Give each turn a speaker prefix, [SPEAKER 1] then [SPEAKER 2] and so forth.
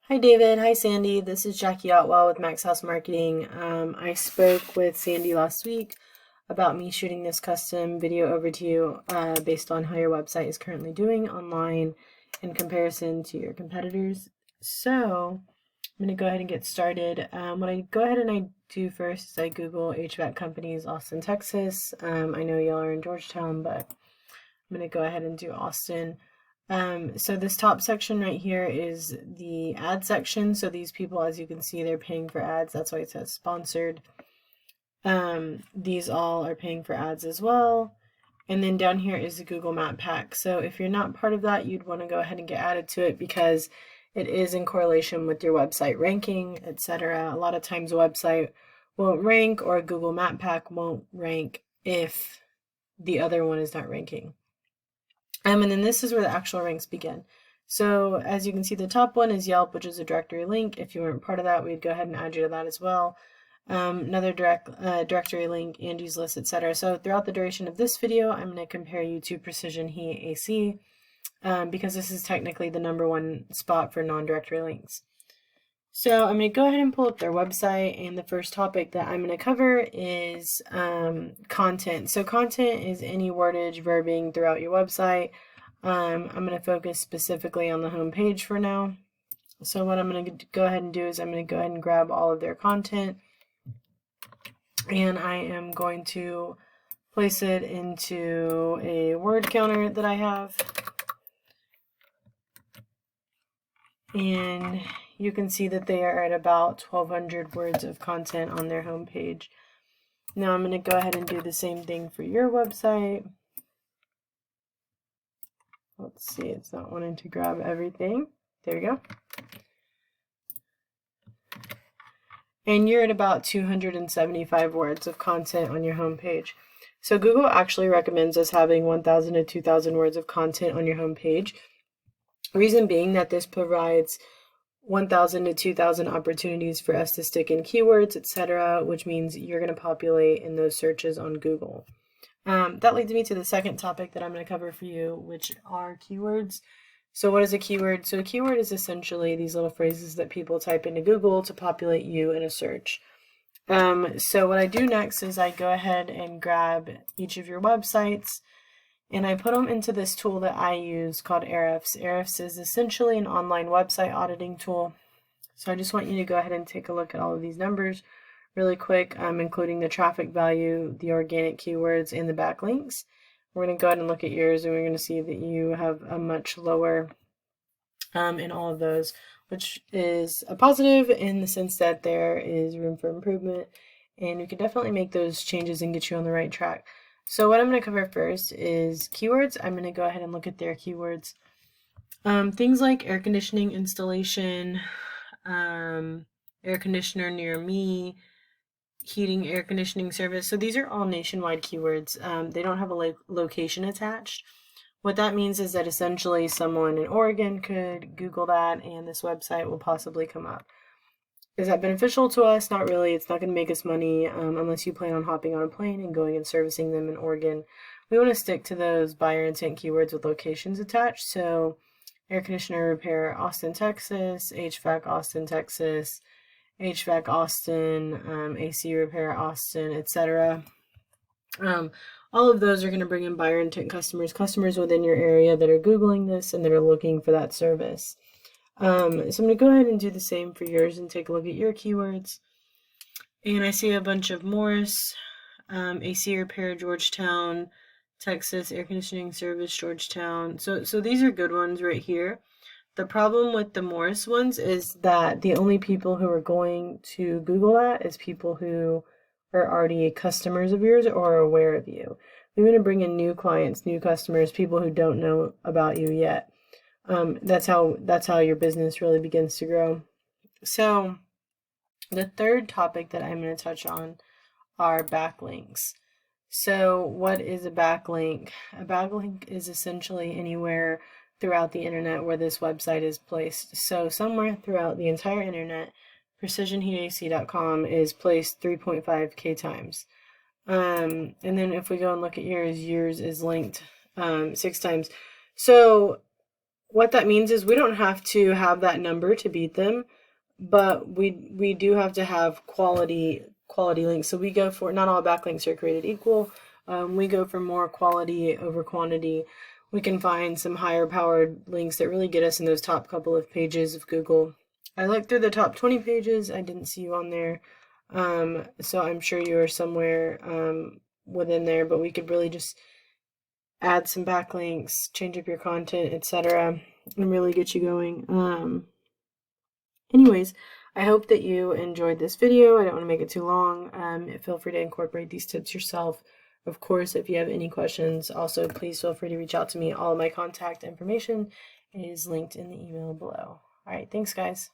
[SPEAKER 1] Hi David, hi Sandy. This is Jackie Otwell with Maxhouse Marketing. I spoke with Sandy last week about me shooting this custom video over to you based on how your website is currently doing online in comparison to your competitors. So I'm going to go ahead and get started. What I go ahead and I do first is I Google HVAC companies, Austin, Texas. I know y'all are in Georgetown, but I'm going to go ahead and do Austin. So this top section right here is the ad section. So these people, as you can see, they're paying for ads. That's why it says sponsored. These all are paying for ads as well. And then down here is the Google Map Pack. So if you're not part of that, you'd want to go ahead and get added to it because it is in correlation with your website ranking, etc. A lot of times a website won't rank or a Google Map Pack won't rank if the other one is not ranking. And then this is where the actual ranks begin. So as you can see, the top one is Yelp, which is a directory link. If you weren't part of that, we'd go ahead and add you to that as well. Another directory link, Angie's List, etc. So throughout the duration of this video, I'm going to compare you to Precision Heat AC because this is technically the #1 spot for non-directory links. So I'm going to go ahead and pull up their website, and the first topic that I'm going to cover is content. So content is any wordage, verbing throughout your website. I'm going to focus specifically on the home page for now. So what I'm going to go ahead and do is I'm going to go ahead and grab all of their content, and I am going to place it into a word counter that I have. And you can see that they are at about 1,200 words of content on their homepage. Now I'm going to go ahead and do the same thing for your website. Let's see, it's not wanting to grab everything. There we go. And you're at about 275 words of content on your homepage. So Google actually recommends us having 1,000 to 2,000 words of content on your homepage. Reason being that this provides 1,000 to 2,000 opportunities for us to stick in keywords, etc., which means you're going to populate in those searches on Google. That leads me to the second topic that I'm going to cover for you, which are keywords. So what is a keyword? So a keyword is essentially these little phrases that people type into Google to populate you in a search. So what I do next is I go ahead and grab each of your websites, and I put them into this tool that I use called Ahrefs. Ahrefs is essentially an online website auditing tool. So I just want you to go ahead and take a look at all of these numbers really quick, including the traffic value, the organic keywords, and the backlinks. We're going to go ahead and look at yours, and we're going to see that you have a much lower in all of those, which is a positive in the sense that there is room for improvement, and we can definitely make those changes and get you on the right track. So what I'm going to cover first is keywords. I'm going to go ahead and look at their keywords. Things like air conditioning installation, air conditioner near me, heating air conditioning service. So these are all nationwide keywords. They don't have a location attached. What that means is that essentially someone in Oregon could Google that and this website will possibly come up. Is that beneficial to us? Not really. It's not going to make us money unless you plan on hopping on a plane and going and servicing them in Oregon. We want to stick to those buyer intent keywords with locations attached. So air conditioner repair Austin, Texas, HVAC Austin, Texas, HVAC Austin, AC repair Austin, etc. All of those are going to bring in buyer intent customers within your area that are Googling this and that are looking for that service. So I'm going to go ahead and do the same for yours and take a look at your keywords. And I see a bunch of Morris, AC repair, Georgetown, Texas, air conditioning service, Georgetown. So these are good ones right here. The problem with the Morris ones is that the only people who are going to Google that is people who are already customers of yours or are aware of you. We want to bring in new clients, new customers, people who don't know about you yet. That's how your business really begins to grow. So the third topic that I'm going to touch on are backlinks. So what is a backlink? A backlink is essentially anywhere throughout the internet where this website is placed. So somewhere throughout the entire internet, precisionheatac.com is placed 3.5k times. And then if we go and look at yours is linked 6 times. So what that means is we don't have to have that number to beat them, but we do have to have quality links. So we go for, not all backlinks are created equal. We go for more quality over quantity. We can find some higher powered links that really get us in those top couple of pages of Google. I looked through the top 20 pages. I didn't see you on there. So I'm sure you are somewhere within there, but we could really just add some backlinks, change up your content, etc., and really get you going. Anyways, I hope that you enjoyed this video. I don't want to make it too long. Feel free to incorporate these tips yourself. Of course, if you have any questions, also please feel free to reach out to me. All of my contact information is linked in the email below. All right, thanks guys.